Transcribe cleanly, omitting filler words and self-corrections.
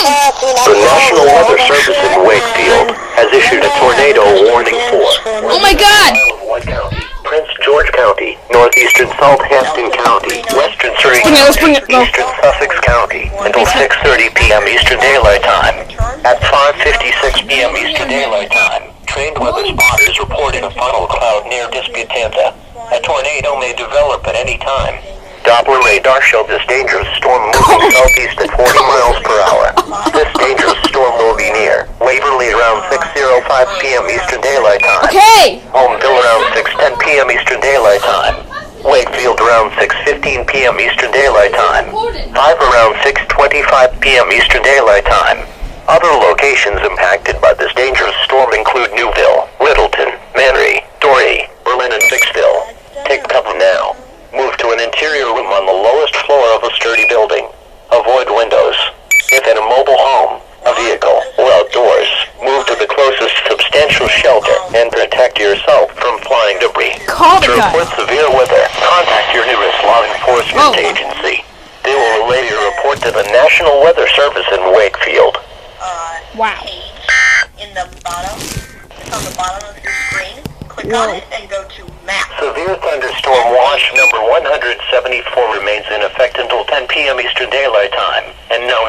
The National Weather Service in Wakefield has issued a tornado warning for Oh my God! White County, Prince George County, northeastern Salthampton County, western Surrey Let's bring County, it, go. eastern Sussex County, until 6:30 p.m. Eastern Daylight Time. At 5:56 p.m. Eastern Daylight Time, trained weather spotters reported a funnel cloud near Disputanta. A tornado may develop at any time. Doppler radar showed this dangerous storm moving southeast at 40 miles per hour. This dangerous storm will be near Waverly around 6:05 p.m. Eastern Daylight Time. Okay! Holmville around 6:10 p.m. Eastern Daylight Time. Wakefield around 6:15 p.m. Eastern Daylight Time. 5 around 6:25 p.m. Eastern Daylight Time. Other locations impacted by this dangerous storm include Newville, Littleton, Manry, Dorey, Berlin, and Vicksville. Take cover now. Move to an interior room on the lowest floor of a sturdy building. Avoid windows. If in a mobile home, a vehicle, or outdoors, move to the closest substantial shelter and protect yourself from flying debris. Call the To guy. report severe weather, contact your nearest law enforcement agency. They will relay your report to the National Weather Service in Wakefield. Wow. In the bottom, it's on the bottom of your screen. Click on it and go to Maps. Severe thunderstorm watch number 174 remains in effect until 10 p.m. Eastern Daylight Time, and no